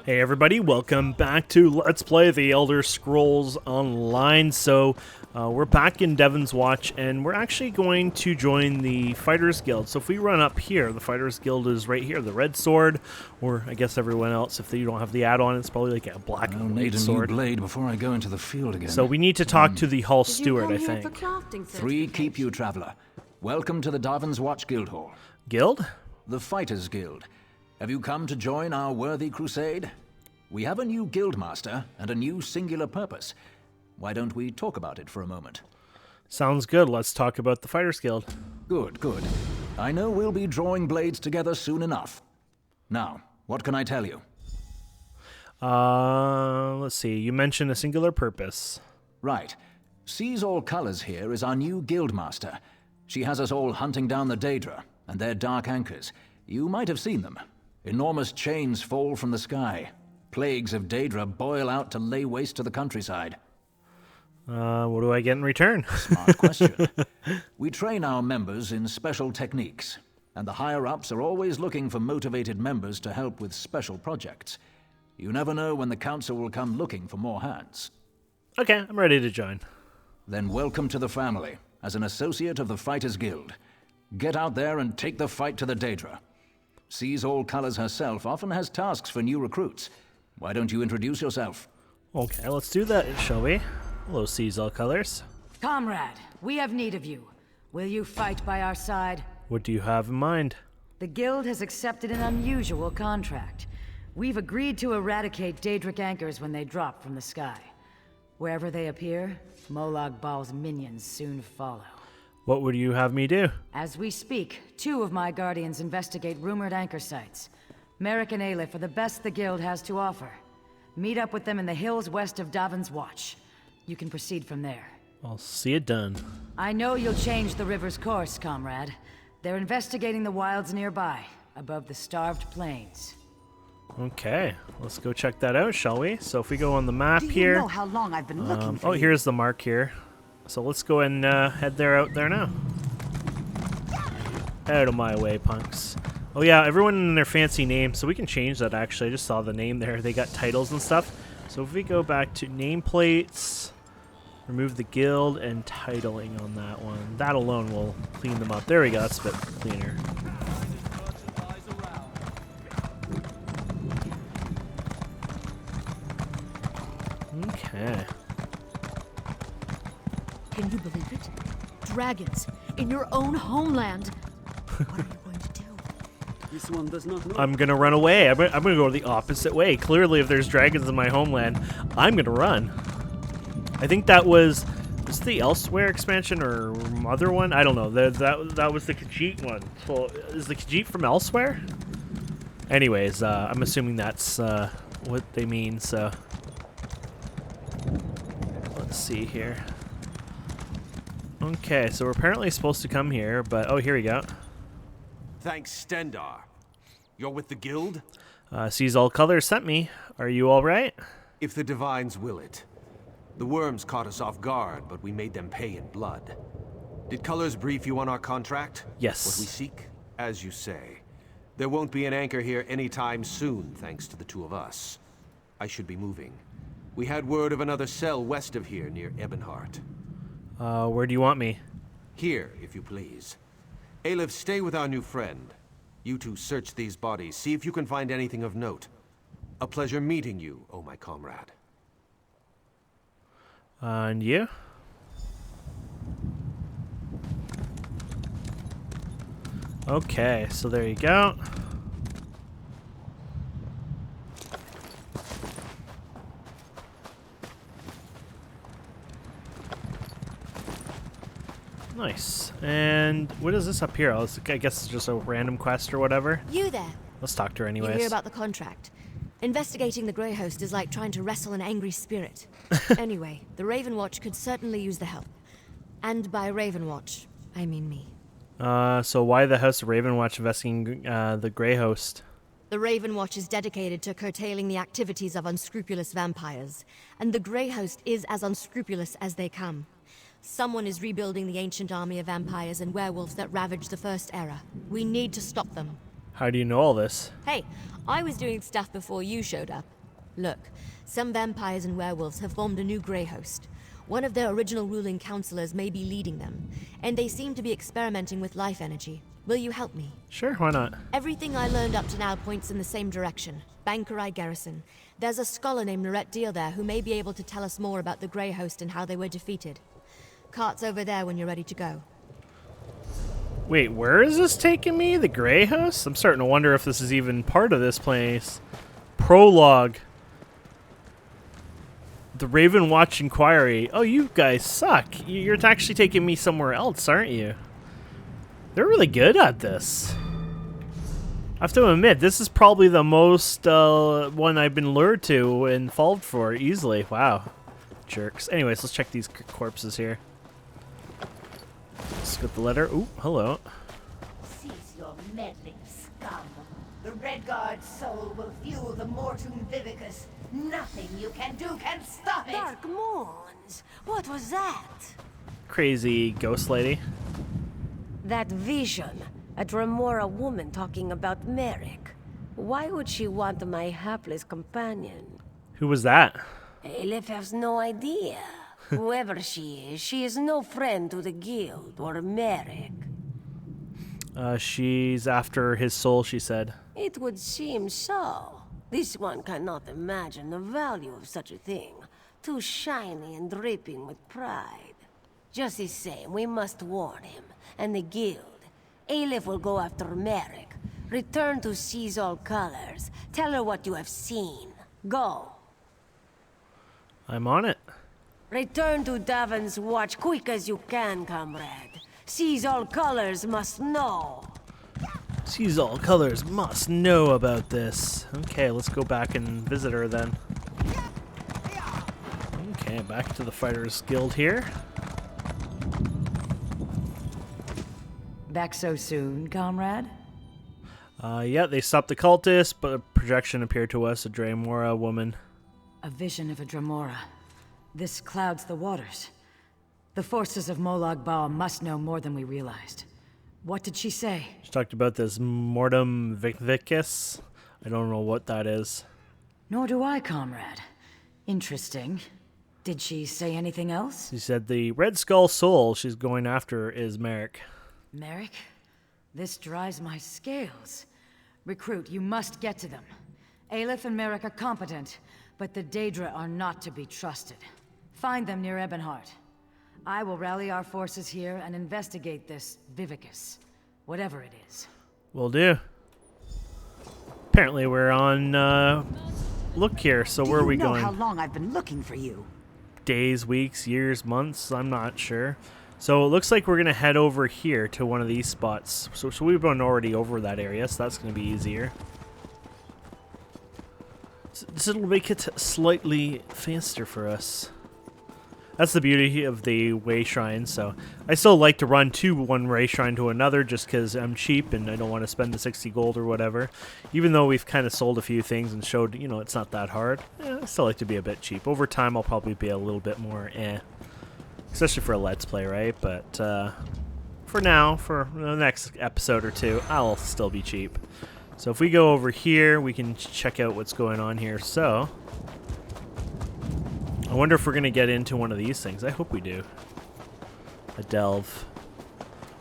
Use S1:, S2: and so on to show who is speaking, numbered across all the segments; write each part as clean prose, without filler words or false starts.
S1: Hey everybody, welcome back to Let's Play The Elder Scrolls Online. So, we're back in Devon's Watch, and we're actually going to join the Fighters Guild. So if we run up here, the Fighters Guild is right here, the red sword, or I guess everyone else, if you don't have the add-on, it's probably like a black and white sword.
S2: I'll need a new blade before I go into the field again.
S1: So we need to talk to the Hall Steward, I think.
S2: 3 keep you, traveler. Welcome to the Devon's Watch Guild Hall.
S1: Guild?
S2: The Fighters Guild. Have you come to join our worthy crusade? We have a new guildmaster and a new singular purpose. Why don't we talk about it for a moment?
S1: Sounds good. Let's talk about the Fighters Guild.
S2: Good, good. I know we'll be drawing blades together soon enough. Now, what can I tell you?
S1: Let's see. You mentioned a singular purpose.
S2: Right. Seize All Colors here is our new guildmaster. She has us all hunting down the Daedra and their dark anchors. You might have seen them. Enormous chains fall from the sky. Plagues of Daedra boil out to lay waste to the countryside.
S1: What do I get in return?
S2: Smart question. We train our members in special techniques, and the higher-ups are always looking for motivated members to help with special projects. You never know when the council will come looking for more hands.
S1: Okay, I'm ready to join.
S2: Then welcome to the family, as an associate of the Fighters Guild. Get out there and take the fight to the Daedra. Seize All Colors herself often has tasks for new recruits. Why don't you introduce yourself?
S1: Okay, let's do that, shall we? Hello, Seize All Colors.
S3: Comrade, we have need of you. Will you fight by our side?
S1: What do you have in mind?
S3: The Guild has accepted an unusual contract. We've agreed to eradicate Daedric anchors when they drop from the sky. Wherever they appear, Molag Bal's minions soon follow.
S1: What would you have me do?
S3: As we speak, 2 of my guardians investigate rumored anchor sites. Merrick and Aleph are the best the Guild has to offer. Meet up with them in the hills west of Devon's Watch. You can proceed from there.
S1: I'll see it done.
S3: I know you'll change the river's course, comrade. They're investigating the wilds nearby, above the starved plains.
S1: Okay, let's go check that out, shall we? So if we go on the map here...
S4: Do you know how long I've been looking for you?
S1: Here's the mark here. So let's go and head out there now. Out of my way, punks. Oh yeah, everyone in their fancy name, so we can change that actually. I just saw the name there. They got titles and stuff. So if we go back to nameplates, remove the guild and titling on that one. That alone will clean them up. There we go, that's a bit cleaner. Okay.
S4: Can you believe it? Dragons in your own homeland. What are you going to do?
S5: This one does not know.
S1: I'm gonna run away. I'm gonna go the opposite way. Clearly, if there's dragons in my homeland, I'm gonna run. I think that was the Elsewhere expansion or other one? I don't know. That was the Khajiit one. So is the Khajiit from Elsewhere? Anyways, I'm assuming that's what they mean. So let's see here. Okay, so we're apparently supposed to come here, but oh, here we go.
S6: Thanks, Stendar. You're with the Guild?
S1: Seize All Colors sent me. Are you all right?
S6: If the Divines will it. The worms caught us off guard, but we made them pay in blood. Did Colors brief you on our contract?
S1: Yes.
S6: What we seek? As you say. There won't be an anchor here anytime soon, thanks to the 2 of us. I should be moving. We had word of another cell west of here, near Ebonheart.
S1: Where do you want me?
S6: Here, if you please. Aleph, stay with our new friend. You 2 search these bodies, see if you can find anything of note. A pleasure meeting you, oh my comrade.
S1: And you? Okay, so there you go. Nice. And what is this up here? I guess it's just a random quest or whatever.
S7: You there.
S1: Let's talk to her anyways.
S7: You hear about the contract. Investigating the Grey Host is like trying to wrestle an angry spirit. Anyway, the Raven Watch could certainly use the help. And by Raven Watch, I mean me.
S1: So why the House of Ravenwatch investigating the Grey Host?
S7: The Raven Watch is dedicated to curtailing the activities of unscrupulous vampires, and the Grey Host is as unscrupulous as they come. Someone is rebuilding the ancient army of vampires and werewolves that ravaged the First Era. We need to stop them.
S1: How do you know all this?
S7: Hey, I was doing stuff before you showed up. Look, some vampires and werewolves have formed a new Grey Host. One of their original ruling counselors may be leading them, and they seem to be experimenting with life energy. Will you help me?
S1: Sure, why not?
S7: Everything I learned up to now points in the same direction. Bankerai Garrison. There's a scholar named Lorette Deal there who may be able to tell us more about the Grey Host and how they were defeated. Cart's over there when you're ready to go.
S1: Wait, where is this taking me? The Grey House? I'm starting to wonder if this is even part of this place. Prologue. The Raven Watch Inquiry. Oh, you guys suck. You're actually taking me somewhere else, aren't you? They're really good at this. I have to admit, this is probably the most one I've been lured to and fallen for easily. Wow. Jerks. Anyways, let's check these corpses here. Let's get the letter. Ooh, hello.
S8: Cease your meddling, scum. The Red Guard's soul will fuel the Mortum Vivicus. Nothing you can do can stop it!
S9: Dark Moons! What was that?
S1: Crazy ghost lady.
S9: That vision. A Dremora woman talking about Merrick. Why would she want my hapless companion?
S1: Who was that?
S9: Aleph has no idea. Whoever she is no friend to the guild or Merrick.
S1: She's after his soul, she said.
S9: It would seem so. This one cannot imagine the value of such a thing. Too shiny and dripping with pride. Just the same, we must warn him, and the guild. Aleph will go after Merrick. Return to Seize All Colors. Tell her what you have seen. Go.
S1: I'm on it.
S9: Return to Davon's Watch quick as you can, comrade. Seize All Colors must know.
S1: Seize All Colors must know about this. Okay, let's go back and visit her then. Okay, back to the Fighters Guild here.
S3: Back so soon, comrade?
S1: Yeah, they stopped the cultists, but a projection appeared to us, a Dremora woman.
S3: A vision of a Dremora. This clouds the waters. The forces of Molag Bal must know more than we realized. What did she say?
S1: She talked about this Mortum Vivicus. I don't know what that is.
S3: Nor do I, comrade. Interesting. Did she say anything else?
S1: She said the Red Skull soul she's going after is Merrick.
S3: Merrick? This dries my scales. Recruit, you must get to them. Aleph and Merrick are competent, but the Daedra are not to be trusted. Find them near Ebonheart. I will rally our forces here and investigate this Vivicus, whatever it is.
S1: Will do. Apparently we're on look here, so where are we going?
S8: Do you know how long I've been looking for you?
S1: Days, weeks, years, months, I'm not sure. So it looks like we're going to head over here to one of these spots. So we've been already over that area, so that's going to be easier. This will make it slightly faster for us. That's the beauty of the way shrine. So I still like to run to one way shrine to another just because I'm cheap and I don't want to spend the 60 gold or whatever. Even though we've kind of sold a few things and showed, you know, it's not that hard. I still like to be a bit cheap. Over time, I'll probably be a little bit more especially for a Let's Play, right? But for now, for the next episode or two, I'll still be cheap. So if we go over here, we can check out what's going on here. So I wonder if we're going to get into one of these things. I hope we do. A delve.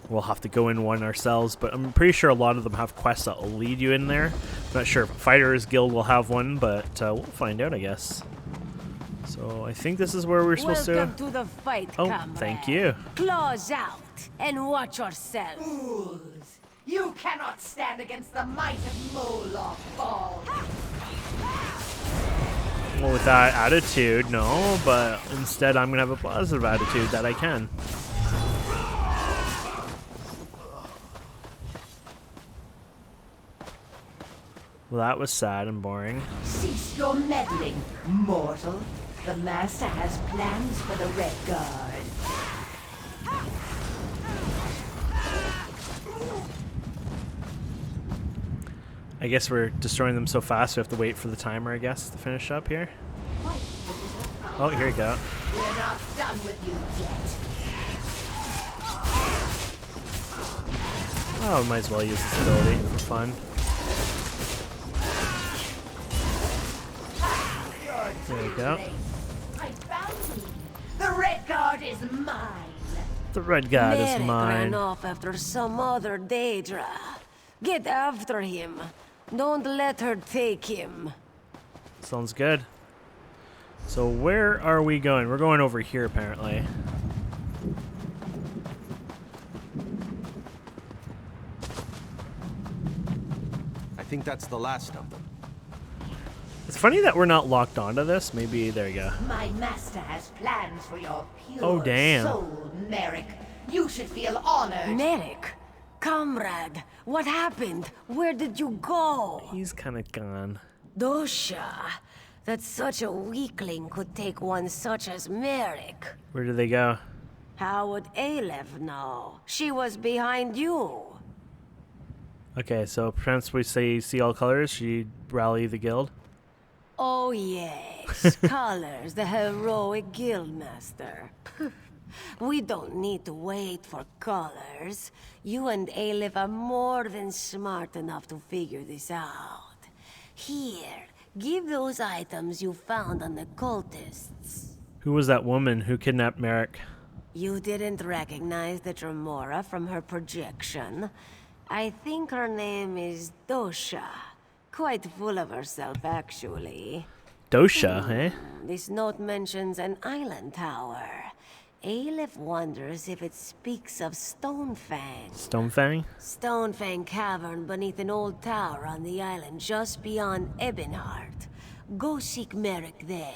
S1: We'll have to go in one ourselves, but I'm pretty sure a lot of them have quests that will lead you in there. I'm not sure if Fighters Guild will have one, but we'll find out, I guess. So I think this is where we're supposed to...
S9: Welcome to the fight, comrade.
S1: Thank you.
S9: Claws out and watch yourself.
S8: Fools! You cannot stand against the might of Molag Bal!
S1: Well, with that attitude, no, but instead I'm going to have a positive attitude that I can. Well, that was sad and boring.
S8: Cease your meddling, mortal. The Master has plans for the Red Guard.
S1: I guess we're destroying them so fast we have to wait for the timer, I guess, to finish up here. Oh, here you go.
S8: We're not done with you yet.
S1: Oh, might as well use this ability for fun. There you go.
S8: I found him. The Red Guard is mine.
S1: The red god is
S9: Merrick
S1: mine.
S9: ran off after some other Daedra. Get after him. Don't let her take him.
S1: Sounds good. So where are we going? We're going over here, apparently.
S6: I think that's the last of them.
S1: It's funny that we're not locked onto this. Maybe, there you go.
S8: My master has plans for your pure
S1: Oh, damn.
S8: soul, Merrick. You should feel honored.
S9: Merrick, comrade, what happened? Where did you go?
S1: He's kind of gone.
S9: Dosha, that such a weakling could take one such as Merrick.
S1: Where did they go?
S9: How would Aleph know? She was behind you.
S1: Okay, so perhaps we say see all colors. She rally the guild.
S9: Oh yes, Colors, the heroic guildmaster. We don't need to wait for Colors. You and Aleph are more than smart enough to figure this out. Here, give those items you found on the cultists.
S1: Who was that woman who kidnapped Merrick?
S9: You didn't recognize the Tremora from her projection. I think her name is Dosha. Quite full of herself, actually.
S1: Dosha, eh?
S9: This note mentions an island tower. Aleph wonders if it speaks of Stonefang.
S1: Stonefang?
S9: Stonefang Cavern beneath an old tower on the island just beyond Ebonheart. Go seek Merrick there.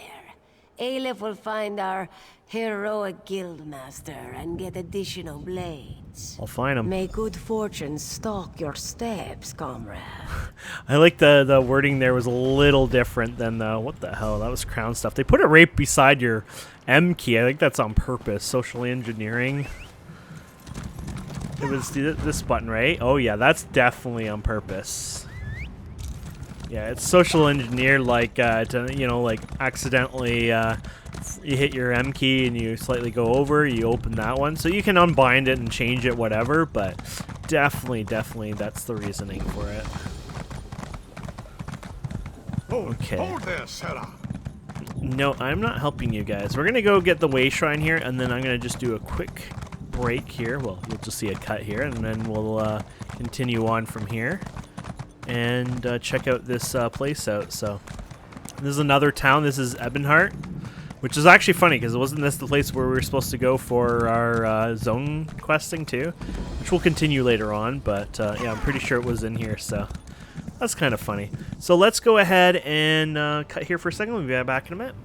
S9: Aleph will find our heroic guildmaster and get additional blades.
S1: I'll find him.
S9: May good fortune stalk your steps, comrade.
S1: I like the wording there was a little different than the, what the hell, that was crown stuff. They put it right beside your M key. I think that's on purpose. Social engineering. It was this button, right? Oh yeah, that's definitely on purpose. Yeah, it's social engineered, like to, you know, like accidentally you hit your M key and you slightly go over, you open that one, so you can unbind it and change it, whatever. But definitely that's the reasoning for it. Okay.
S10: Hold there, Sarah.
S1: No, I'm not helping you guys. We're gonna go get the way shrine here, and then I'm gonna just do a quick break here. Well, you'll just see a cut here, and then we'll continue on from here and check out this place out. So this is another town. This is Ebonheart, which is actually funny because wasn't this the place where we were supposed to go for our zone questing too, which we'll continue later on. But yeah, I'm pretty sure it was in here. So that's kind of funny. So let's go ahead and cut here for a second. We'll be back in a minute.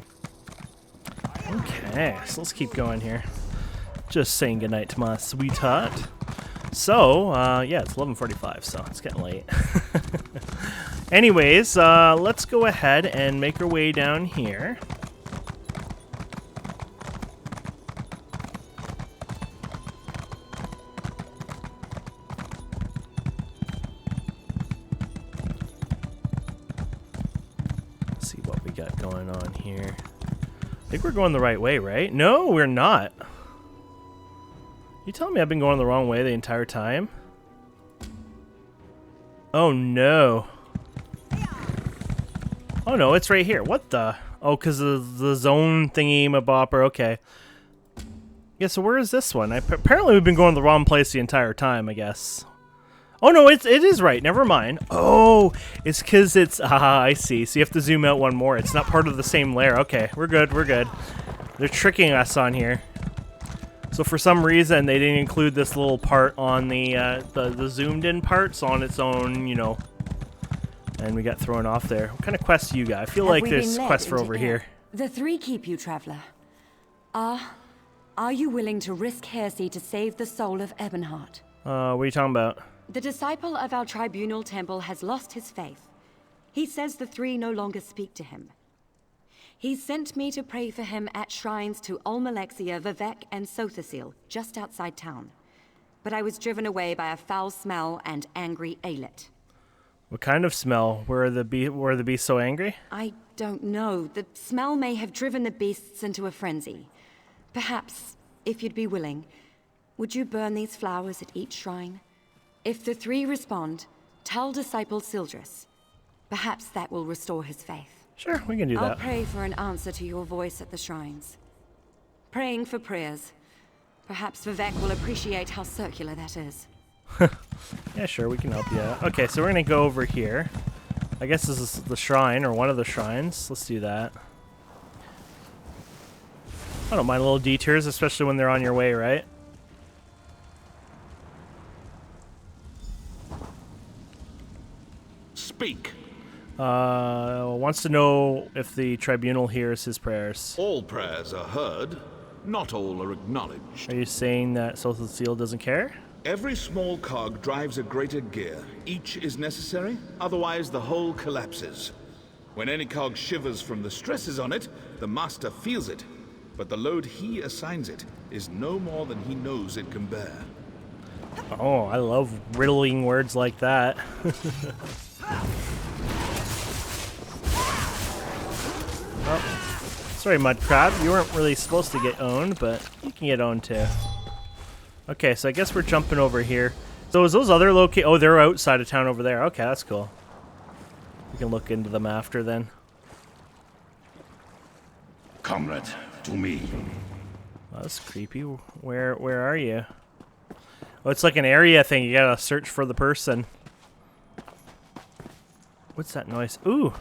S1: Okay, so let's keep going here. Just saying goodnight to my sweetheart. So, yeah, it's 11:45, so it's getting late. Anyways, let's go ahead and make our way down here. Let's see what we got going on here. I think we're going the right way, right? No, we're not. You telling me I've been going the wrong way the entire time? Oh no. Oh no, it's right here. What the? Oh, because of the zone thingy mabopper. Okay. Yeah, so where is this one? Apparently we've been going the wrong place the entire time, I guess. Oh no, it is right. Never mind. Oh, it's because it's... I see. So you have to zoom out one more. It's not part of the same layer. Okay, we're good. We're good. They're tricking us on here. So for some reason, they didn't include this little part on the zoomed-in parts on its own, you know. And we got thrown off there. What kind of quest do you got? I feel like there's quests for over here.
S11: The three keep you, traveler. Are you willing to risk heresy to save the soul of Ebonheart?
S1: What are you talking about?
S11: The disciple of our tribunal temple has lost his faith. He says the three no longer speak to him. He sent me to pray for him at shrines to Olmalexia, Vivek, and Sothasil, just outside town. But I was driven away by a foul smell and angry Alet.
S1: What kind of smell? Were the beasts so angry?
S11: I don't know. The smell may have driven the beasts into a frenzy. Perhaps, if you'd be willing, would you burn these flowers at each shrine? If the three respond, tell Disciple Sildris. Perhaps that will restore his faith.
S1: Sure, we can do
S11: I'll
S1: that.
S11: pray for an answer to your voice at the shrines. Praying for prayers. Perhaps Vivek will appreciate how circular that is.
S1: Yeah, sure, we can help you out. Okay, so we're gonna go over here. I guess this is the shrine, or one of the shrines. Let's do that. I don't mind little detours, especially when they're on your way, right?
S10: Speak.
S1: Wants to know if the tribunal hears his prayers.
S10: All prayers are heard. Not all are acknowledged.
S1: Are you saying that Social Seal doesn't care?
S10: Every small cog drives a greater gear. Each is necessary, otherwise the whole collapses. When any cog shivers from the stresses on it, the master feels it. But the load he assigns it is no more than he knows it can bear.
S1: Oh, I love riddling words like that. Oh, sorry, Mudcrab. You weren't really supposed to get owned, but you can get owned too. Okay, so I guess we're jumping over here. So is those other oh, they're outside of town over there. Okay, that's cool. We can look into them after then.
S10: Comrade, to me.
S1: Oh, that's creepy. Where are you? Oh, it's like an area thing. You gotta search for the person. What's that noise? Ooh.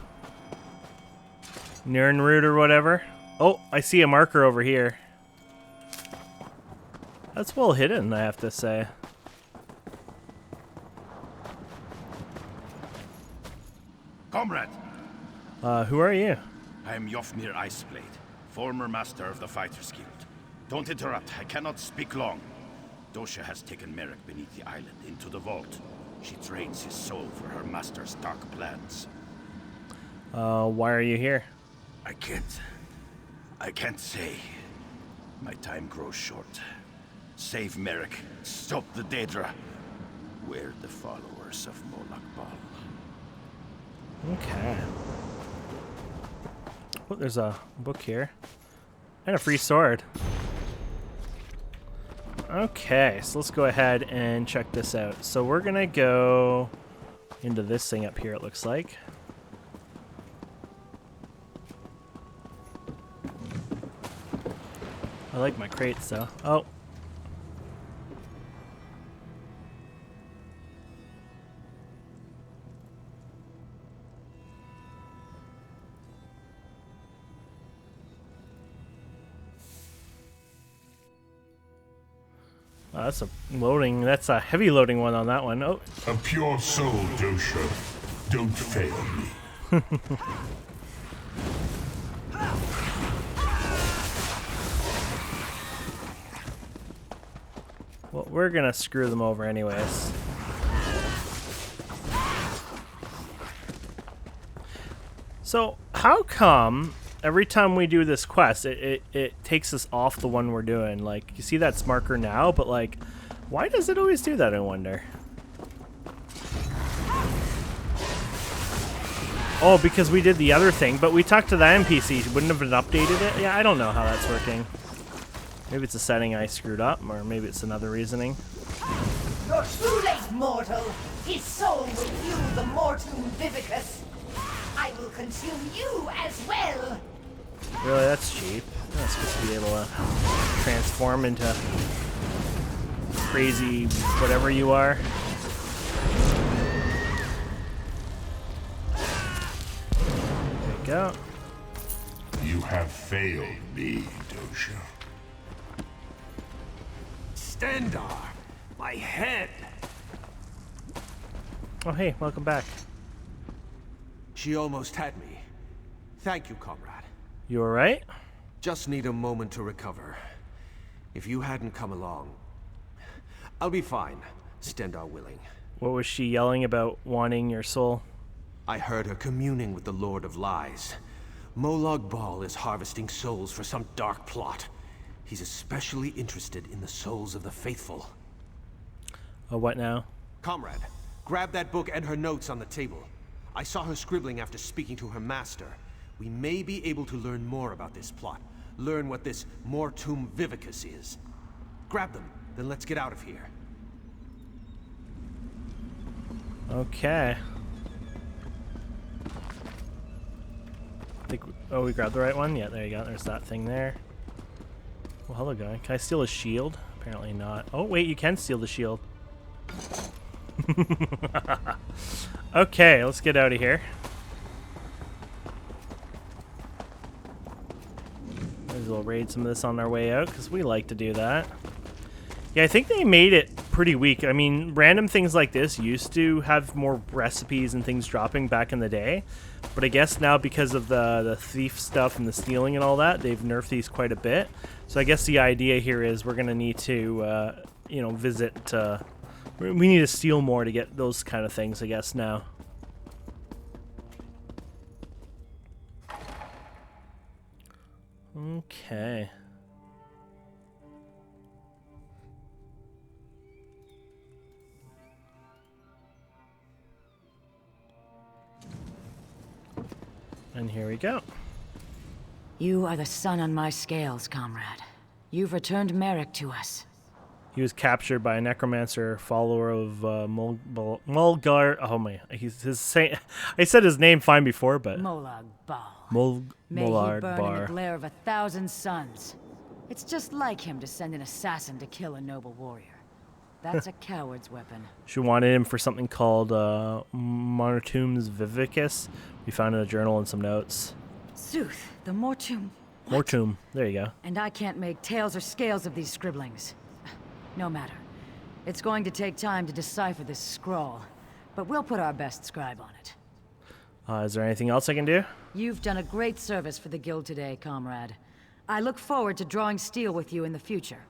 S1: Nirnroot or whatever. Oh, I see a marker over here. That's well hidden, I have to say.
S12: Comrade!
S1: Who are you?
S12: I am Yofnir Iceblade, former master of the Fighters Guild. Don't interrupt, I cannot speak long. Dosha has taken Merrick beneath the island into the vault. She trains his soul for her master's dark plans.
S1: Why are you here?
S12: I can't say. My time grows short. Save Merrick, stop the Daedra. We're the followers of Molag Bal.
S1: Okay. Oh, there's a book here. And a free sword. Okay, so let's go ahead and check this out. So we're gonna go into this thing up here, it looks like. I like my crates though. Oh. Oh, that's a loading. That's a heavy loading one on that one. Oh.
S13: A pure soul, Dosha. Don't fail me.
S1: Well, we're gonna screw them over anyways. So, how come every time we do this quest, it takes us off the one we're doing? Like, you see that's marker now, but like, why does it always do that, I wonder? Oh, because we did the other thing, but we talked to the NPC. Wouldn't have it updated it? Yeah, I don't know how that's working. Maybe it's a setting I screwed up, or maybe it's another reasoning.
S8: You're too late, mortal. His soul will fuel the Mortum Vivicus. I will consume you as well.
S1: Really, that's cheap. You're not supposed to be able to transform into crazy whatever you are. There you go.
S13: You have failed me, Dosha.
S6: Stendar, my head.
S1: Oh, hey, welcome back.
S6: She almost had me. Thank you, comrade.
S1: You alright?
S6: Just need a moment to recover. If you hadn't come along, I'll be fine, Stendar willing.
S1: What was she yelling about wanting your soul?
S6: I heard her communing with the Lord of Lies. Molag Bal is harvesting souls for some dark plot. He's especially interested in the souls of the faithful.
S1: Oh, what now?
S6: Comrade, grab that book and her notes on the table. I saw her scribbling after speaking to her master. We may be able to learn more about this plot. Learn what this Mortum Vivicus is. Grab them, then let's get out of here.
S1: Okay. Oh, we grabbed the right one? Yeah, there you go. There's that thing there. Well, hello, guy. Can I steal his shield? Apparently not. Oh, wait, you can steal the shield. Okay, let's get out of here. Might as well raid some of this on our way out, because we like to do that. Yeah, I think they made it pretty weak. I mean, random things like this used to have more recipes and things dropping back in the day. But I guess now because of the thief stuff and the stealing and all that, they've nerfed these quite a bit. So I guess the idea here is we're going to need to, you know, visit... we need to steal more to get those kind of things, I guess, now. Okay. And here we go.
S3: You are the sun on my scales, comrade. You've returned Merrick to us.
S1: He was captured by a necromancer, follower of Mulgar. Oh my, I said his name fine before, but
S3: Molag Bal. May he
S1: Molag
S3: burn in
S1: Bar.
S3: the glare of 1,000 suns. It's just like him to send an assassin to kill a noble warrior. That's a coward's weapon.
S1: She wanted him for something called Mortum's Vivicus. We found in a journal and some notes.
S3: Sooth, the Mortum.
S1: Mortum, there you go.
S3: And I can't make tails or scales of these scribblings. No matter. It's going to take time to decipher this scroll, but we'll put our best scribe on it.
S1: Is there anything else I can do?
S3: You've done a great service for the guild today, comrade. I look forward to drawing steel with you in the future.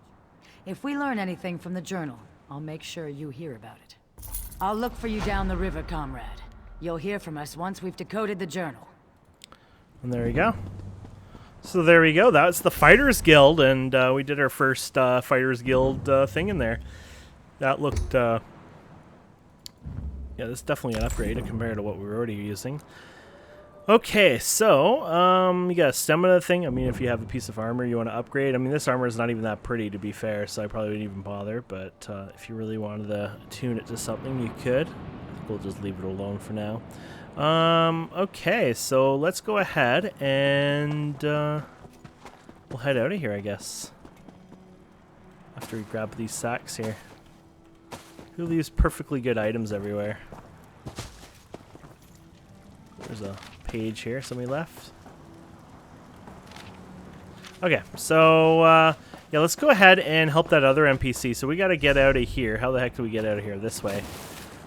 S3: If we learn anything from the journal, I'll make sure you hear about it. I'll look for you down the river, comrade. You'll hear from us once we've decoded the journal.
S1: And there you go. So there we go. That's the Fighters Guild, and we did our first Fighters Guild thing in there. That looked... yeah, this is definitely an upgrade compared to what we were already using. Okay, so you got a stamina thing. I mean, if you have a piece of armor you want to upgrade. I mean, this armor is not even that pretty, to be fair, so I probably wouldn't even bother. But if you really wanted to tune it to something, you could. I think we'll just leave it alone for now. Okay, so let's go ahead and we'll head out of here, I guess. After we grab these sacks here. Who leaves perfectly good items everywhere? There's a page here somebody left. Okay, so yeah, let's go ahead and help that other NPC. So we got to get out of here. How the heck do we get out of here? This way.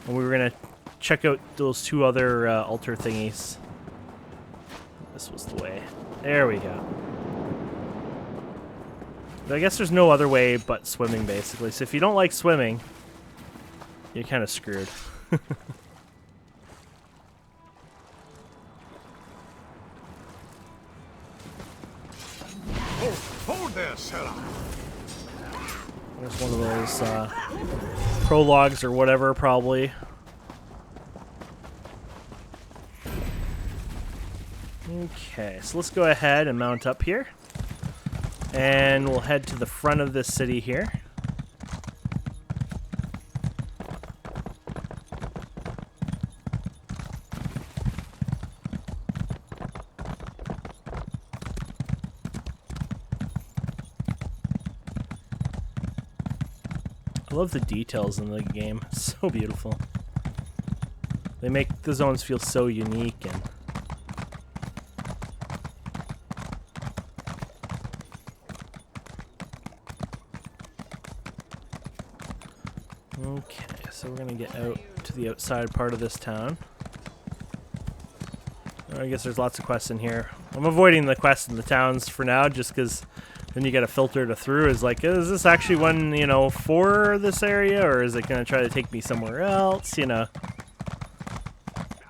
S1: And we were going to check out those two other altar thingies. This was the way. There we go. But I guess there's no other way but swimming, basically. So if you don't like swimming, you're kind of screwed.
S12: Hold there, Sarah.
S1: There's one of those prologues or whatever, probably. Okay, so let's go ahead and mount up here. And we'll head to the front of this city here. I love the details in the game. It's so beautiful. They make the zones feel so unique and okay, so we're gonna get out to the outside part of this town. I guess there's lots of quests in here. I'm avoiding the quests in the towns for now, just because then you gotta filter it through. Is like, is this actually one, you know, for this area, or is it gonna try to take me somewhere else? You know,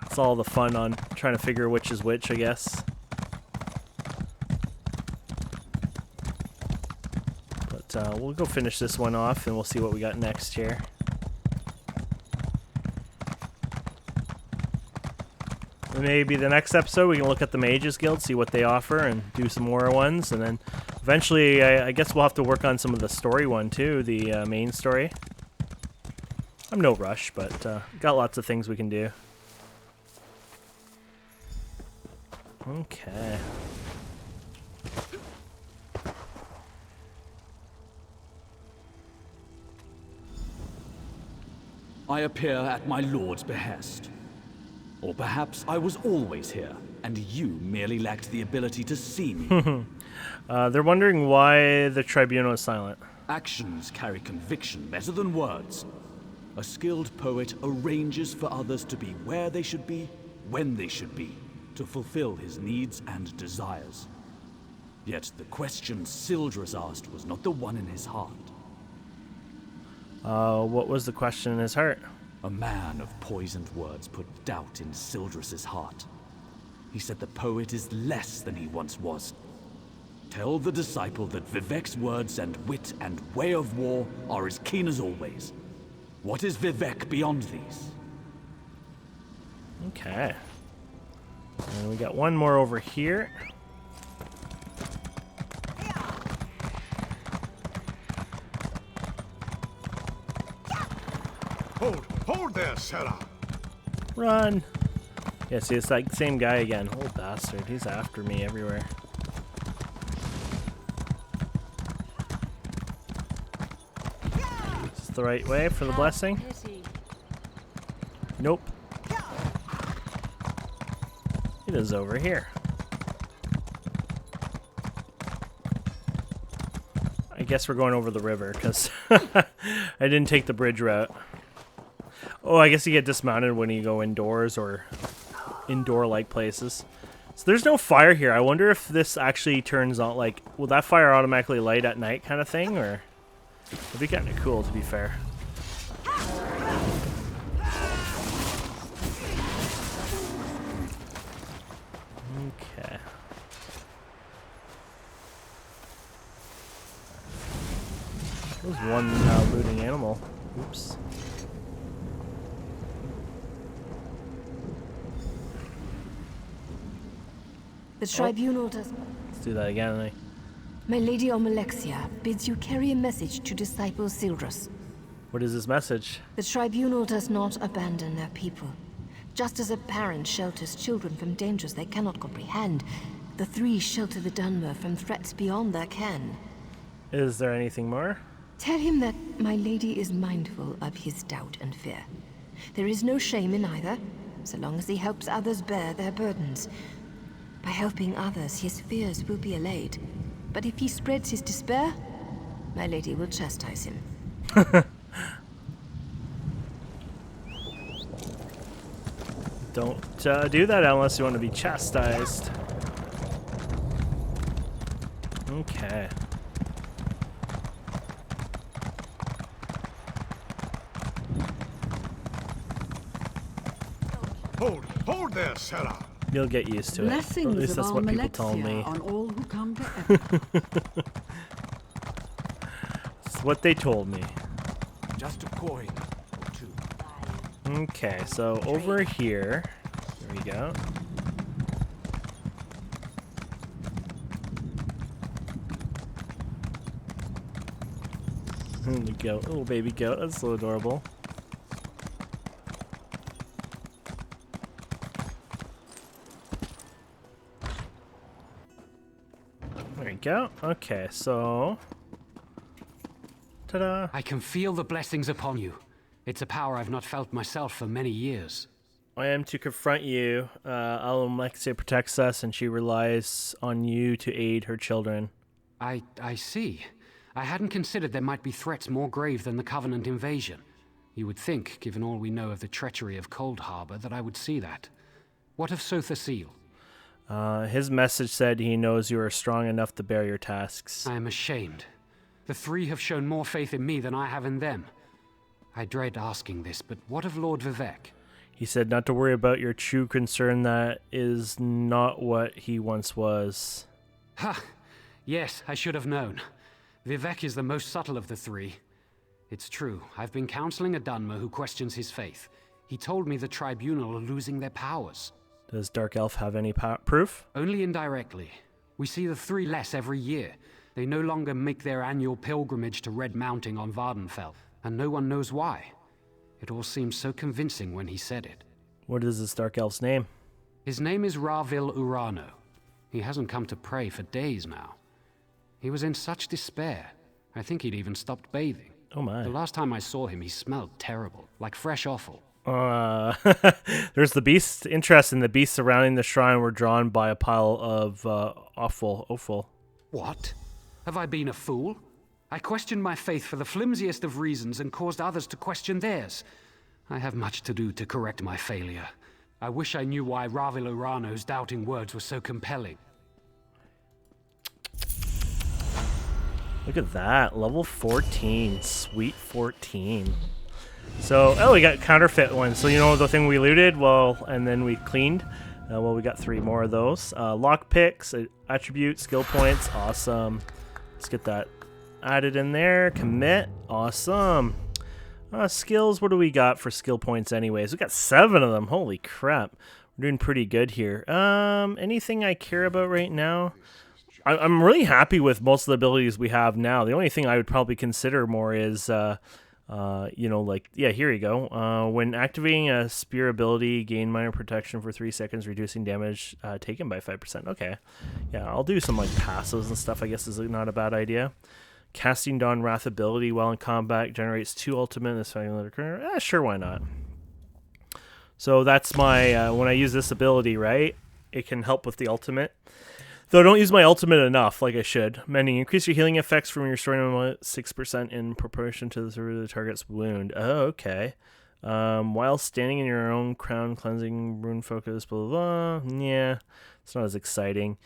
S1: it's all the fun on trying to figure which is which, I guess. But we'll go finish this one off, and we'll see what we got next here. Maybe the next episode we can look at the Mages Guild, see what they offer, and do some more ones, and then eventually I guess we'll have to work on some of the story one too, the main story. I'm no rush, but got lots of things we can do. Okay.
S14: I appear at my lord's behest. Or perhaps I was always here, and you merely lacked the ability to see me.
S1: They're wondering why the tribunal is silent.
S14: Actions carry conviction better than words. A skilled poet arranges for others to be where they should be, when they should be, to fulfill his needs and desires. Yet the question Sildras asked was not the one in his heart.
S1: What was the question in his heart?
S14: A man of poisoned words put doubt in Sildras's heart. He said the poet is less than he once was. Tell the disciple that Vivek's words and wit and way of war are as keen as always. What is Vivek beyond these?
S1: Okay. And we got one more over here.
S15: Hold there, Sarah.
S1: Run. Yeah, see, it's like same guy again. Oh, bastard. He's after me everywhere. Is this the right way for the blessing? Nope. It is over here. I guess we're going over the river because I didn't take the bridge route. Oh, I guess you get dismounted when you go indoors or indoor-like places. So there's no fire here. I wonder if this actually turns on, like, will that fire automatically light at night kind of thing, or? It'd be kind of cool, to be fair. Okay. There's one looting animal. Oops.
S16: The tribunal does...
S1: Let's do that again, eh?
S16: My Lady Almalexia bids you carry a message to disciple Sildras.
S1: What is this message?
S16: The tribunal does not abandon their people. Just as a parent shelters children from dangers they cannot comprehend, the three shelter the Dunmer from threats beyond their ken.
S1: Is there anything more?
S16: Tell him that my lady is mindful of his doubt and fear. There is no shame in either, so long as he helps others bear their burdens. By helping others, his fears will be allayed. But if he spreads his despair, my lady will chastise him.
S1: Don't do that unless you want to be chastised. Okay.
S15: Hold there, Sarah.
S1: You'll get used to it.
S17: Blessings
S1: Or at least
S17: of
S1: that's what people tell
S17: Almalexia
S1: me.
S17: on all who come to Epic.
S1: It's what they told me.
S2: Just a coin or two.
S1: Okay, so over here, there we go. The goat, little baby goat, that's so adorable. There we go. Okay, so ta-da!
S18: I can feel the blessings upon you. It's a power I've not felt myself for many years.
S1: I am to confront you. Almalexia protects us, and she relies on you to aid her children.
S18: I see. I hadn't considered there might be threats more grave than the Covenant invasion. You would think, given all we know of the treachery of Cold Harbor, that I would see that. What of Sotha Seal?
S1: His message said he knows you are strong enough to bear your tasks.
S18: I am ashamed. The three have shown more faith in me than I have in them. I dread asking this, but what of Lord Vivek?
S1: He said not to worry about your true concern. That is not what he once was.
S18: Ha! Yes, I should have known. Vivek is the most subtle of the three. It's true, I've been counseling a Dunmer who questions his faith. He told me the Tribunal are losing their powers.
S1: Does Dark Elf have any proof?
S18: Only indirectly. We see the three less every year. They no longer make their annual pilgrimage to Red Mounting on Vardenfell, and no one knows why. It all seemed so convincing when he said it.
S1: What is this Dark Elf's name?
S18: His name is Ravil Urano. He hasn't come to pray for days now. He was in such despair. I think he'd even stopped bathing.
S1: Oh my.
S18: The last time I saw him, he smelled terrible, like fresh offal.
S1: There's the beasts. Interesting. The beasts surrounding the shrine were drawn by a pile of offal.
S18: What? Have I been a fool? I questioned my faith for the flimsiest of reasons and caused others to question theirs. I have much to do to correct my failure. I wish I knew why Ravil Urano's doubting words were so compelling.
S1: Look at that. Level 14. Sweet 14. So, oh, we got counterfeit ones. So, you know the thing we looted? Well, and then we cleaned. Well, we got 3 more of those. Lockpicks, attributes, skill points. Awesome. Let's get that added in there. Commit. Awesome. Skills, what do we got for skill points anyways? We got 7 of them. Holy crap. We're doing pretty good here. Anything I care about right now? I'm really happy with most of the abilities we have now. The only thing I would probably consider more is, here you go. When activating a spear ability, gain minor protection for 3 seconds, reducing damage taken by 5%. Okay. Yeah, I'll do some like passives and stuff, I guess is not a bad idea. Casting Dawn Wrath ability while in combat generates 2 ultimate. This sure, why not? So that's my, when I use this ability, right? It can help with the ultimate. Though I don't use my ultimate enough, like I should. Mending. Increase your healing effects from your story 6% in proportion to the target's wound. Oh, okay. While standing in your own crown, cleansing, rune focus, blah, blah, blah. Yeah, it's not as exciting.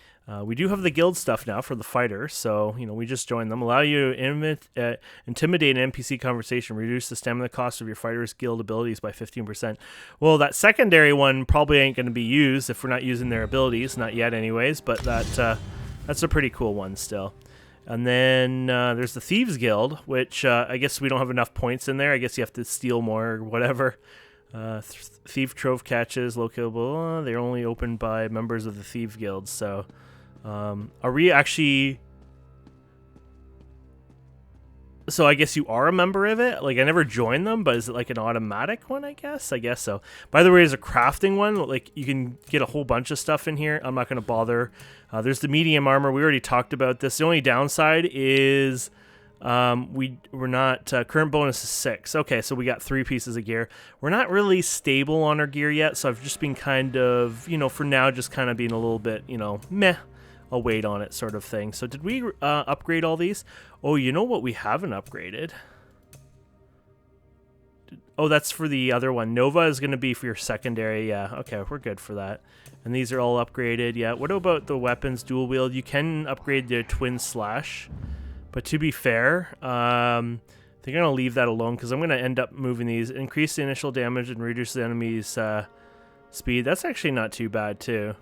S1: We do have the guild stuff now for the fighter, so, we just joined them. Allow you to intimidate an NPC conversation. Reduce the stamina cost of your fighter's guild abilities by 15%. Well, that secondary one probably ain't going to be used if we're not using their abilities. Not yet anyways, but that's a pretty cool one still. And then there's the Thieves Guild, which I guess we don't have enough points in there. I guess you have to steal more or whatever. Thief Trove catches, locatable. They're only opened by members of the Thieves Guild, so... are we actually... So I guess you are a member of it? Like, I never joined them, but is it like an automatic one, I guess? I guess so. By the way, there's a crafting one. Like, you can get a whole bunch of stuff in here. I'm not going to bother. There's the medium armor. We already talked about this. The only downside is we're not... current bonus is 6. Okay, so we got 3 pieces of gear. We're not really stable on our gear yet, so I've just been kind of, for now, just kind of being a little bit, meh. I'll wait on it sort of thing. So did we upgrade all these? Oh, you know what we haven't upgraded? Oh, that's for the other one. Nova is going to be for your secondary. Yeah, okay, we're good for that. And these are all upgraded. Yeah, what about the weapons dual wield? You can upgrade the twin slash. But to be fair, they're going to leave that alone because I'm going to end up moving these. Increase the initial damage and reduce the enemy's speed. That's actually not too bad, too.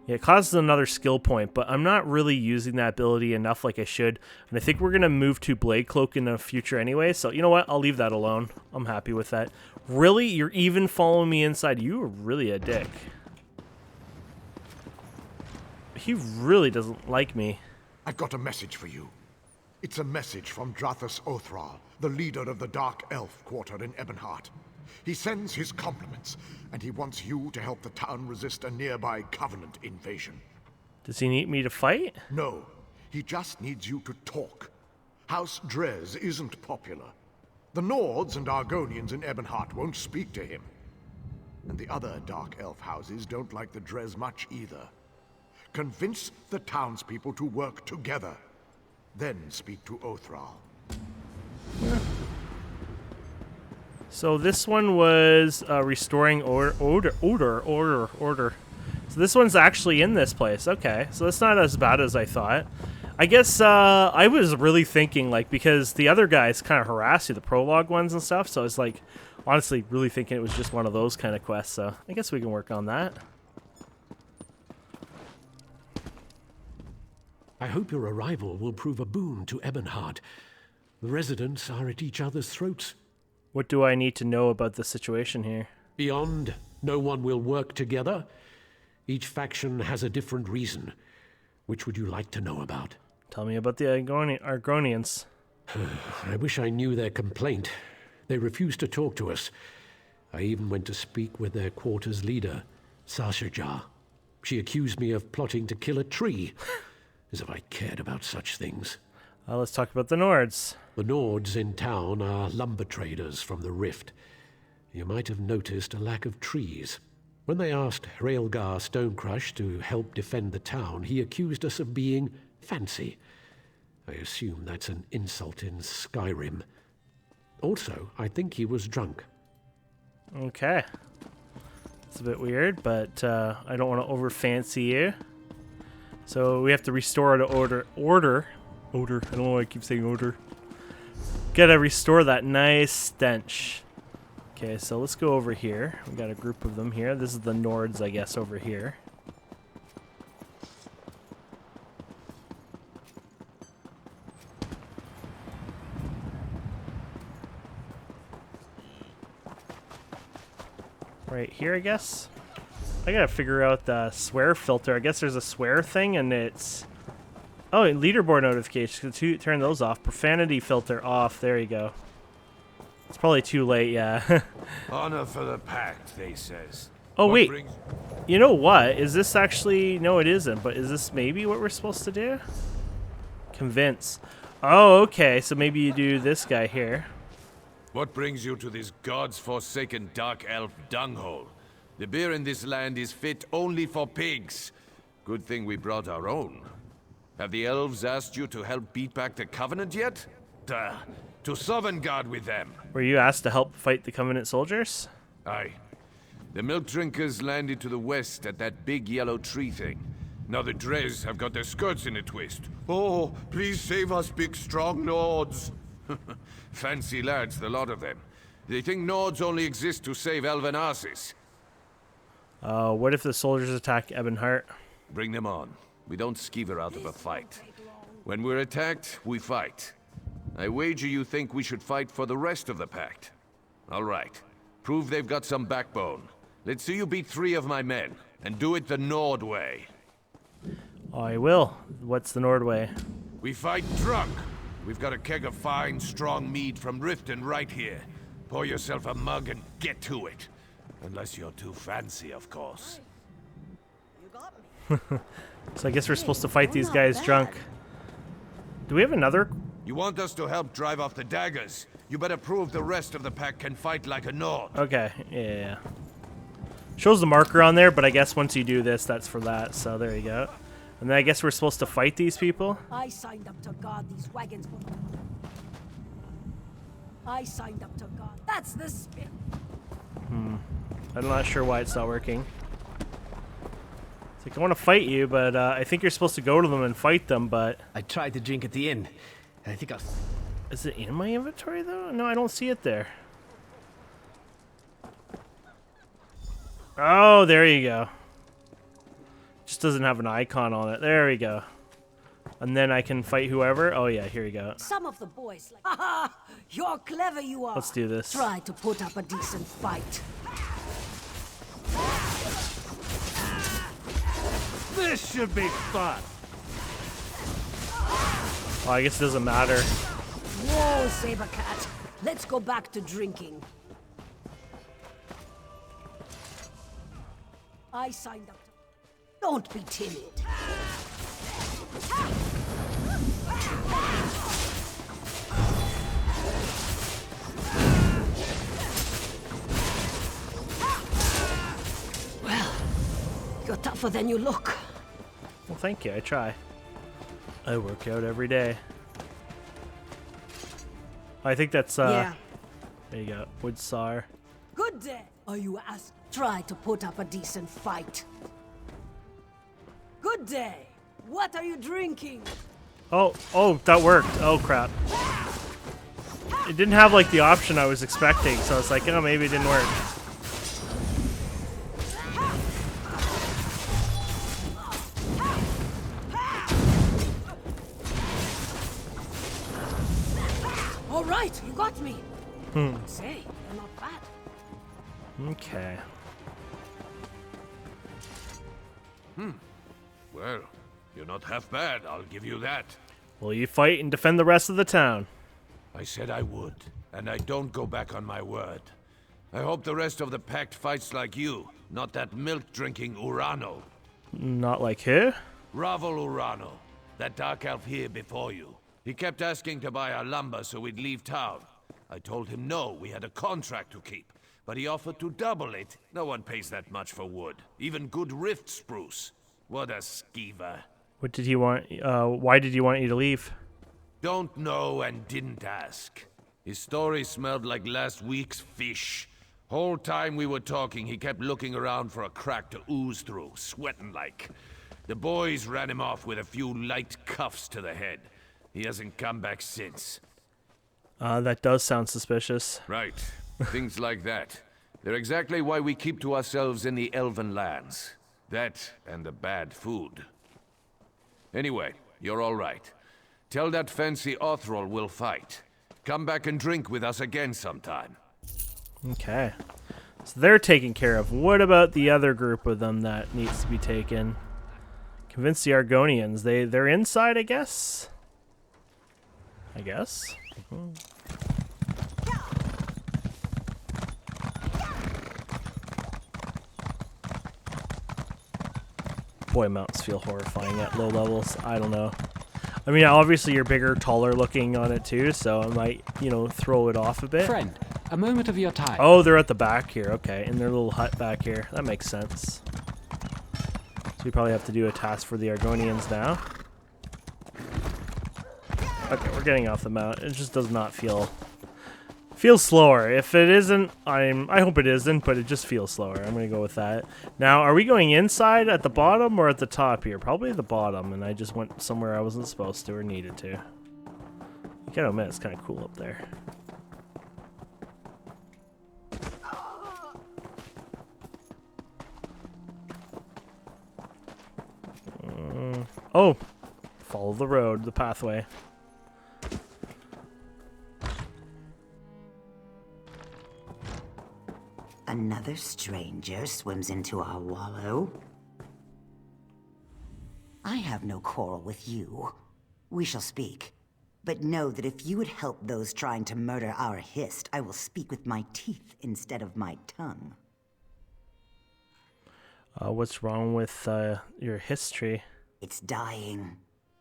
S1: Yeah, it causes another skill point, but I'm not really using that ability enough like I should. And I think we're going to move to Blade Cloak in the future anyway. So, you know what? I'll leave that alone. I'm happy with that. Really? You're even following me inside? You are really a dick. He really doesn't like me.
S15: I've got a message for you. It's a message from Drathus Othral, the leader of the Dark Elf Quarter in Ebonheart. He sends his compliments, and he wants you to help the town resist a nearby Covenant invasion.
S1: Does he need me to fight?
S15: No, he just needs you to talk. House Drez isn't popular. The Nords and Argonians in Ebonheart won't speak to him. And the other Dark Elf houses don't like the Drez much either. Convince the townspeople to work together. Then speak to Othral.
S1: So this one was restoring order. So this one's actually in this place. Okay, so that's not as bad as I thought. I guess I was really thinking, like, because the other guys kind of harass you, the prologue ones and stuff, so I was, like, honestly really thinking it was just one of those kind of quests, so I guess we can work on that.
S19: I hope your arrival will prove a boon to Ebonheart. The residents are at each other's throats.
S1: What do I need to know about the situation here?
S19: Beyond, no one will work together. Each faction has a different reason. Which would you like to know about?
S1: Tell me about the Argonians.
S19: I wish I knew their complaint. They refused to talk to us. I even went to speak with their quarter's leader. Sasha. She accused me of plotting to kill a tree. As if I cared about such things.
S1: Let's talk about the Nords.
S19: The Nords in town are lumber traders from the Rift. You might have noticed a lack of trees. When they asked Hraelgar Stonecrush to help defend the town, he accused us of being fancy. I assume that's an insult in Skyrim. Also, I think he was drunk.
S1: Okay. It's a bit weird, but I don't want to over-fancy you. So we have to restore the order. I don't know why I keep saying order. Gotta restore that nice stench. Okay, so let's go over here. We got a group of them here. This is the Nords, I guess, over here. Right here, I guess. I gotta figure out the swear filter. I guess there's a swear thing, and it's... Oh, leaderboard notifications. Turn those off. Profanity filter off. There you go. It's probably too late, yeah.
S12: Honor for the pact, they says.
S1: Oh,
S12: What
S1: wait.
S12: brings-
S1: You know what? Is this actually... No, it isn't. But is this maybe what we're supposed to do? Convince. Oh, okay. So maybe you do this guy here.
S12: What brings you to this god's forsaken dark elf dunghole? The beer in this land is fit only for pigs. Good thing we brought our own. Have the elves asked you to help beat back the Covenant yet? Duh. To Sovngarde with them.
S1: Were you asked to help fight the Covenant soldiers?
S12: Aye. The milk drinkers landed to the west at that big yellow tree thing. Now the Dres have got their skirts in a twist. Oh, please save us, big strong Nords. Fancy lads, the lot of them. They think Nords only exist to save elven asses.
S1: What if the soldiers attack Ebonheart?
S12: Bring them on. We don't skeever out of a fight. When we're attacked, we fight. I wager you think we should fight for the rest of the pact. All right. Prove they've got some backbone. Let's see you beat 3 of my men, and do it the Nord way.
S1: I will. What's the Nord way?
S12: We fight drunk. We've got a keg of fine, strong mead from Riften right here. Pour yourself a mug and get to it. Unless you're too fancy, of course.
S1: So I guess we're supposed to fight these guys drunk. Do we have another?
S12: You want us to help drive off the daggers? You better prove the rest of the pack can fight like a Nord.
S1: Okay, yeah. Shows the marker on there, but I guess once you do this, that's for that. So there you go. And then I guess we're supposed to fight these people?
S20: I signed up to guard these wagons. I signed up to guard. That's the spirit.
S1: I'm not sure why it's not working. It's like, I want to fight you, but I think you're supposed to go to them and fight them, but...
S21: I tried to drink at the inn. I think I'll...
S1: Is it in my inventory, though? No, I don't see it there. Oh, there you go. Just doesn't have an icon on it. There we go. And then I can fight whoever. Oh, yeah, here we go.
S20: Some of the boys like, haha, you're clever, you are.
S1: Let's do this.
S20: Try to put up a decent fight.
S1: This should be fun. Oh, I guess it doesn't matter.
S20: Whoa, Sabercat. Let's go back to drinking. I signed up to... Don't be timid. Well, you're tougher than you look.
S1: Well, thank you. I try. I work out every day. I think that's,
S20: Yeah.
S1: There you go. Woodsar.
S20: Good day. Are you asked? Try to put up a decent fight. Good day. What are you drinking?
S1: Oh, that worked. Oh, crap. It didn't have, like, the option I was expecting, so it's like, oh, maybe it didn't work.
S20: All right, you got me. Say, you're not bad.
S1: Okay.
S12: Well, you're not half bad, I'll give you that.
S1: Will you fight and defend the rest of the town?
S12: I said I would, and I don't go back on my word.
S4: I hope the rest of the pact fights like you, not that milk-drinking Urano.
S1: Not like who?
S4: Ravel Urano, that dark elf here before you. He kept asking to buy our lumber so we'd leave town. I told him no, we had a contract to keep. But he offered to double it. No one pays that much for wood. Even good rift spruce. What a skeever.
S1: What did he want? Why did he want you to leave?
S4: Don't know and didn't ask. His story smelled like last week's fish. Whole time we were talking, he kept looking around for a crack to ooze through, sweating like. The boys ran him off with a few light cuffs to the head. He hasn't come back since.
S1: That does sound suspicious.
S4: Right. Things like that. They're exactly why we keep to ourselves in the Elven lands. That and the bad food. Anyway, you're all right. Tell that fancy Othrol we'll fight. Come back and drink with us again sometime.
S1: Okay. So they're taken care of. What about the other group of them that needs to be taken? Convince the Argonians. They're inside, I guess? Boy, mounts feel horrifying at low levels. I don't know. I mean, obviously you're bigger, taller looking on it too, so it might, throw it off a bit.
S18: Friend, a moment of your time.
S1: Oh, they're at the back here. Okay, in their little hut back here. That makes sense. So we probably have to do a task for the Argonians now. Okay, we're getting off the mount. It just does not feels slower. If it isn't, I hope it isn't, but it just feels slower. I'm gonna go with that. Now, are we going inside at the bottom or at the top here? Probably the bottom, and I just went somewhere I wasn't supposed to or needed to. You gotta admit, it's kind of cool up there. Oh, follow the road, the pathway.
S22: Another stranger swims into our wallow. I have no quarrel with you. We shall speak. But know that if you would help those trying to murder our Hist, I will speak with my teeth instead of my tongue.
S1: What's wrong with your history?
S22: It's dying.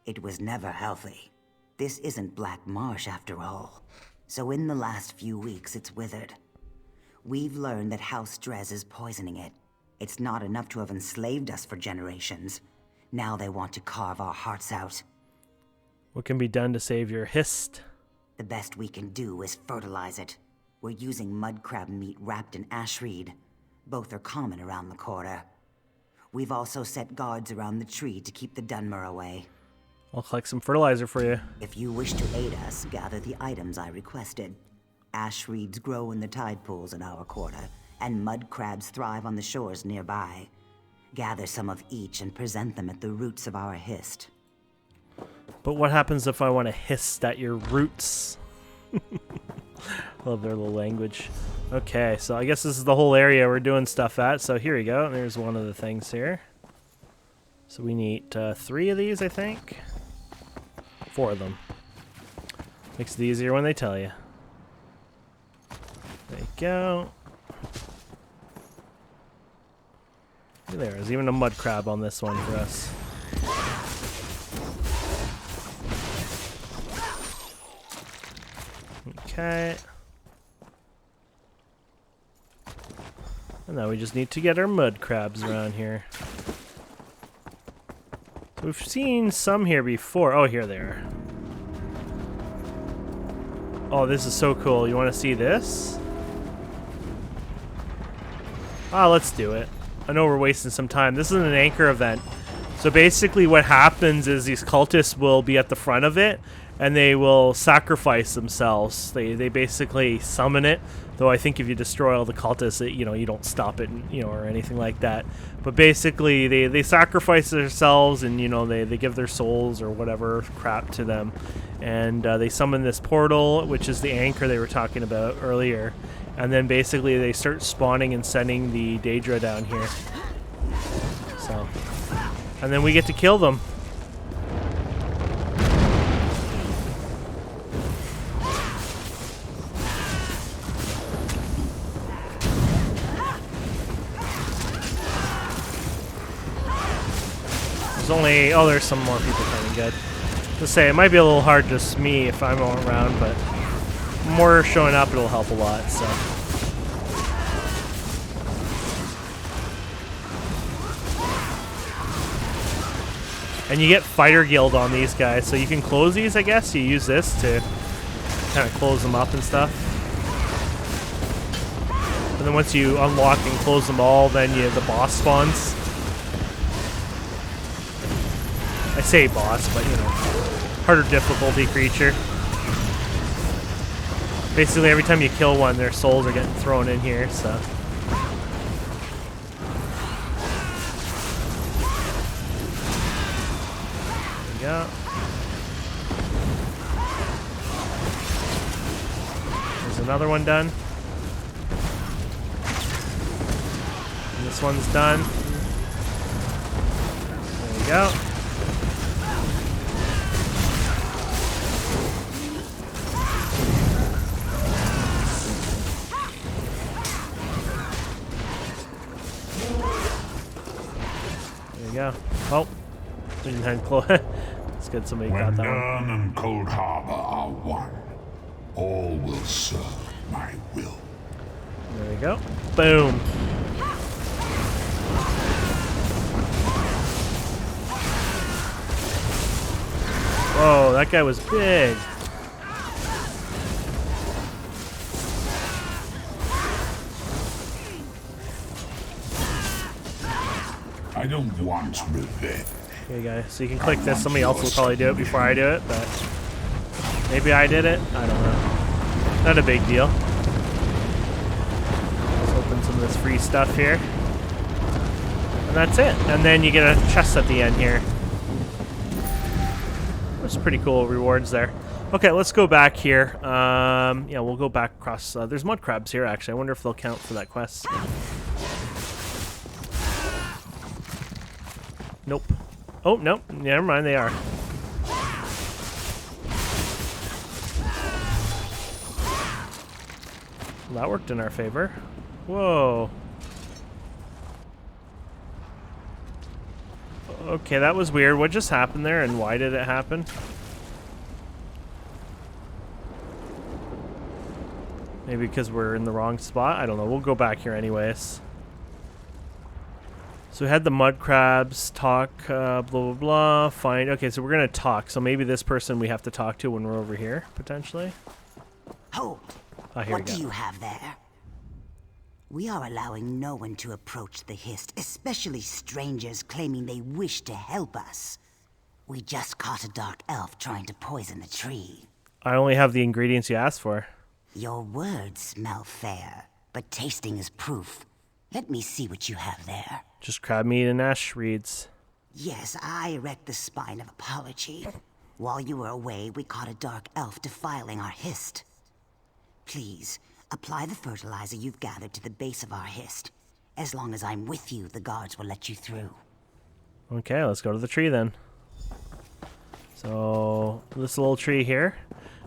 S22: It was never healthy. This isn't Black Marsh after all. So in the last few weeks, it's withered. We've learned that House Drez is poisoning it. It's not enough to have enslaved us for generations. Now they want to carve our hearts out.
S1: What can be done to save your Hist?
S22: The best we can do is fertilize it. We're using mud crab meat wrapped in ash reed. Both are common around the quarter. We've also set guards around the tree to keep the Dunmer away.
S1: I'll collect some fertilizer for you.
S22: If you wish to aid us, gather the items I requested. Ash reeds grow in the tide pools in our quarter, and mud crabs thrive on the shores nearby. Gather some of each and present them at the roots of our Hist.
S1: But what happens if I want to hist at your roots? Love their little language. Okay, so I guess this is the whole area we're doing stuff at. So here we go. There's one of the things here. So we need 3 of these, I think. 4 of them. Makes it easier when they tell you. There you go. There's even a mud crab on this one for us. Okay. And now we just need to get our mud crabs around here. We've seen some here before. Oh, here they are. Oh, this is so cool. You want to see this? Ah, let's do it. I know we're wasting some time. This is an anchor event. So basically what happens is these cultists will be at the front of it and they will sacrifice themselves. They basically summon it. Though I think if you destroy all the cultists, you don't stop it, or anything like that. But basically they sacrifice themselves and, they give their souls or whatever crap to them. And they summon this portal, which is the anchor they were talking about earlier. And then basically they start spawning and sending the Daedra down here. So, and then we get to kill them. only... Oh, there's some more people coming. Good. Let's say it might be a little hard just me if I'm all around, but more showing up, it'll help a lot, so... And you get Fighter Guild on these guys, so you can close these, I guess. You use this to kind of close them up and stuff. And then once you unlock and close them all, then the boss spawns. I say boss, but you know, harder difficulty creature. Basically, every time you kill one, their souls are getting thrown in here, so... Yeah. There's another one done. And this one's done. There we go. There you go. Oh, didn't have close. It's good somebody got that one.
S13: When Nern and Cold Harbor are one, all will serve my will.
S1: There we go. Boom. Whoa, that guy was big.
S13: I don't want revenge.
S1: Okay, guys, so you can click this. Somebody else will probably do it before I do it, but maybe I did it. I don't know. Not a big deal. Let's open some of this free stuff here. And that's it. And then you get a chest at the end here. That's pretty cool rewards there. Okay, let's go back here. Yeah, we'll go back across. There's mud crabs here, actually. I wonder if they'll count for that quest. Nope. Oh, nope. Never mind, they are. Well, that worked in our favor. Whoa. Okay, that was weird. What just happened there, and why did it happen? Maybe because we're in the wrong spot? I don't know. We'll go back here anyways. So we had the mud crabs, talk, blah, blah, blah, find... Okay, so we're going to talk. So maybe this person we have to talk to when we're over here, potentially.
S22: Hold.
S1: Oh, here
S22: What
S1: we go.
S22: do you have there? We are allowing no one to approach the Hist, especially strangers claiming they wish to help us. We just caught a dark elf trying to poison the tree.
S1: I only have the ingredients you asked for.
S22: Your words smell fair, but tasting is proof. Let me see what you have there.
S1: Just crab meat and ash reeds.
S22: Yes, I erect the spine of apology. While you were away, we caught a dark elf defiling our Hist. Please, apply the fertilizer you've gathered to the base of our Hist. As long as I'm with you, the guards will let you through.
S1: Okay, let's go to the tree then. So, this little tree here.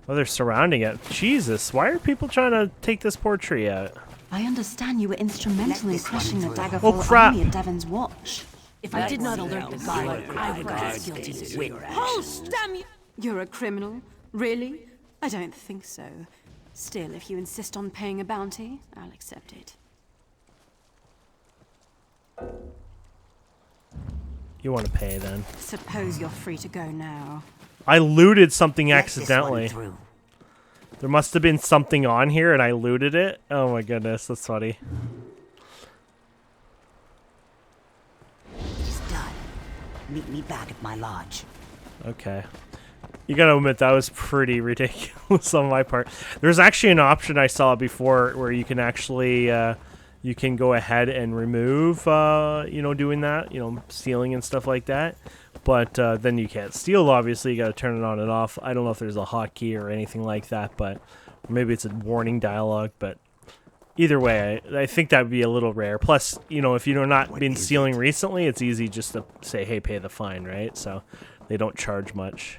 S1: Oh, they're surrounding it. Jesus, why are people trying to take this poor tree out?
S5: I understand you were instrumental in crushing the
S1: Oh,
S5: Daggerfall
S1: crap.
S5: army in Devon's watch.
S20: If I did not alert the guard, I would be guilty of
S5: Hold, damn you! You're a criminal? Really? I don't think so. Still, if you insist on paying a bounty, I'll accept it.
S1: You want to pay then.
S5: Suppose you're free to go now.
S1: I looted something accidentally. There must have been something on here and I looted it. Oh my goodness, that's funny.
S22: It's done. Meet me back at my lodge.
S1: Okay. You gotta admit, that was pretty ridiculous on my part. There's actually an option I saw before where you can actually, you can go ahead and remove, you know, doing that, you know, stealing and stuff like that. But then you can't steal, obviously. You gotta turn it on and off. I don't know if there's a hotkey or anything like that, but maybe it's a warning dialogue, but either way, I think that would be a little rare. Plus, you know, if you've not been stealing recently, it's easy just to say, hey, pay the fine, right? So they don't charge much.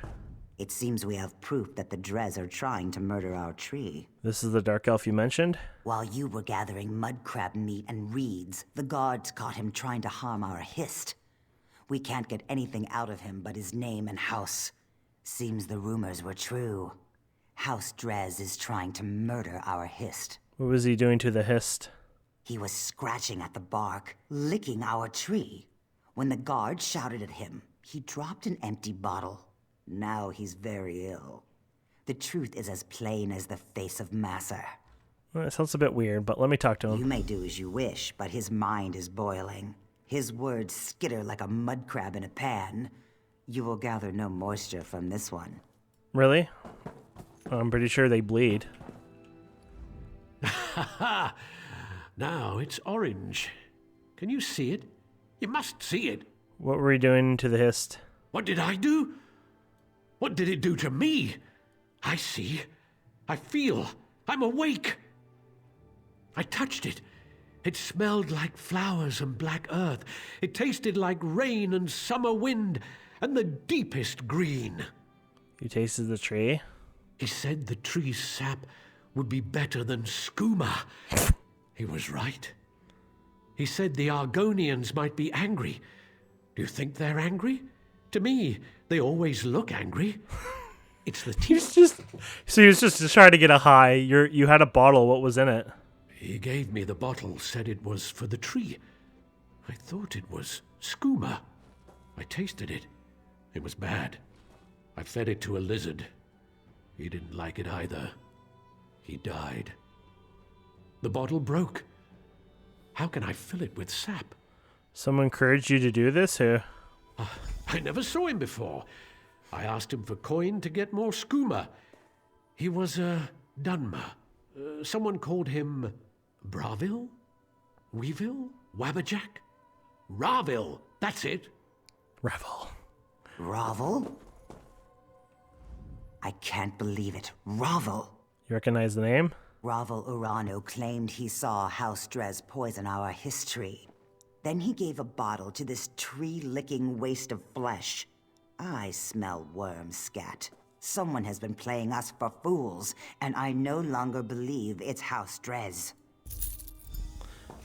S22: It seems we have proof that the Drez are trying to murder our tree.
S1: This is the dark elf you mentioned?
S22: While you were gathering mud crab meat and reeds, the guards caught him trying to harm our Hist. We can't get anything out of him but his name and house. Seems the rumors were true. House Drez is trying to murder our Hist.
S1: What was he doing to the Hist?
S22: He was scratching at the bark, licking our tree. When the guard shouted at him, he dropped an empty bottle. Now he's very ill. The truth is as plain as the face of Masser.
S1: Well, that sounds a bit weird, but let me talk to him.
S22: You may do as you wish, but his mind is boiling. His words skitter like a mud crab in a pan. You will gather no moisture from this one.
S1: Really? I'm pretty sure they bleed.
S19: Ha ha! Now it's orange. Can you see it? You must see it.
S1: What were you doing to the Hist?
S19: What did I do? What did it do to me? I see. I feel. I'm awake. I touched it. It smelled like flowers and black earth. It tasted like rain and summer wind and the deepest green.
S1: You tasted the tree?
S19: He said the tree's sap would be better than skooma. He was right. He said the Argonians might be angry. Do you think they're angry? To me, they always look angry. It's the tea.
S1: So he was just trying to get a high. You had a bottle. What was in it?
S19: He gave me the bottle, said it was for the tree. I thought it was skooma. I tasted it. It was bad. I fed it to a lizard. He didn't like it either. He died. The bottle broke. How can I fill it with sap?
S1: Someone encouraged you to do this, or?
S19: I never saw him before. I asked him for coin to get more skooma. He was a Dunmer. Someone called him Bravil? Weevil? Wabberjack? Ravil, that's it.
S1: Ravel.
S22: Ravel? I can't believe it. Ravel.
S1: You recognize the name?
S22: Ravel Urano claimed he saw House Drez poison our history. Then he gave a bottle to this tree-licking waste of flesh. I smell worm scat. Someone has been playing us for fools, and I no longer believe it's House Drez.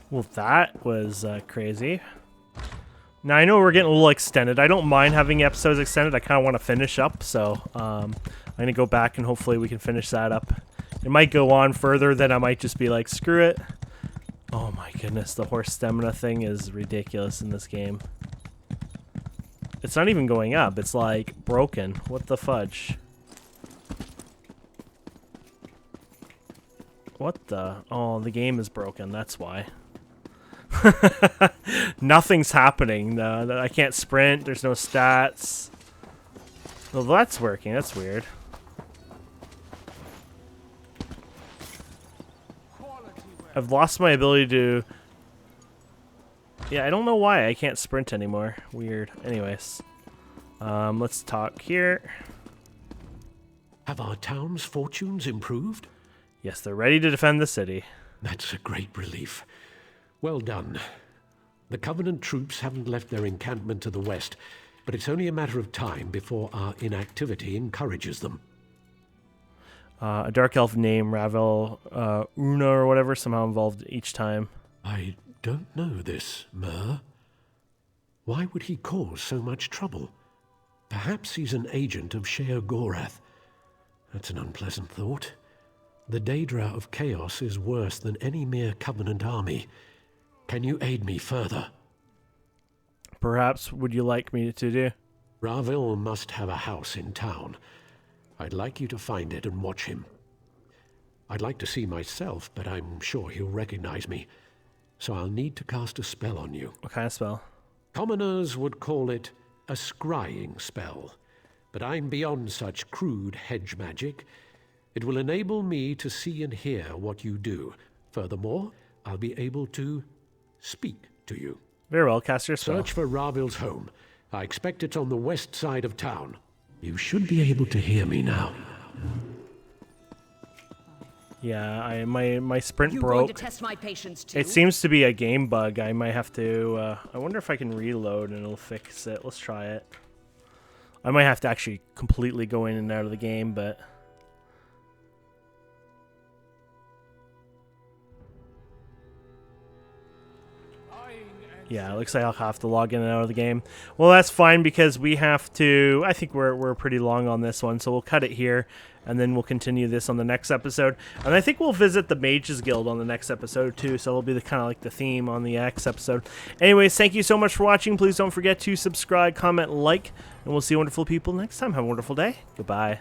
S1: Well, that was crazy. Now, I know we're getting a little extended. I don't mind having episodes extended. I kind of want to finish up, so I'm going to go back and hopefully we can finish that up. It might go on further, then I might just be like, screw it. Oh my goodness, the horse stamina thing is ridiculous in this game. It's not even going up. It's like broken. What the fudge? What the? Oh, the game is broken. That's why. Nothing's happening. I can't sprint. There's no stats. Well, that's working. That's weird. I've lost my ability to... Yeah, I don't know why I can't sprint anymore. Weird. Anyways. Let's talk here.
S19: Have our town's fortunes improved?
S1: Yes, they're ready to defend the city.
S19: That's a great relief. Well done. The Covenant troops haven't left their encampment to the west, but it's only a matter of time before our inactivity encourages them.
S1: A dark elf named Ravel Una or whatever somehow involved each time.
S19: I don't know this, Mer. Why would he cause so much trouble? Perhaps he's an agent of Sheogorath. That's an unpleasant thought. The Daedra of Chaos is worse than any mere Covenant army. Can you aid me further?
S1: Perhaps would you like me to do?
S19: Ravel must have a house in town. I'd like you to find it and watch him. I'd like to see myself, but I'm sure he'll recognize me. So I'll need to cast a spell on you.
S1: What kind of spell?
S19: Commoners would call it a scrying spell, but I'm beyond such crude hedge magic. It will enable me to see and hear what you do. Furthermore, I'll be able to speak to you.
S1: Very well, cast your spell.
S19: Search for Ravil's home. I expect it's on the west side of town. You should be able to hear me now.
S1: Yeah, my sprint
S20: You
S1: broke.
S20: going to test my patience too?
S1: It seems to be a game bug. I might have to... I wonder if I can reload and it'll fix it. Let's try it. I might have to actually completely go in and out of the game, but... Yeah, it looks like I'll have to log in and out of the game. Well, that's fine because we have to... I think we're pretty long on this one, so we'll cut it here, and then we'll continue this on the next episode. And I think we'll visit the Mages Guild on the next episode, too, so it'll be the kind of like the theme on the next episode. Anyways, thank you so much for watching. Please don't forget to subscribe, comment, like, and we'll see wonderful people next time. Have a wonderful day. Goodbye.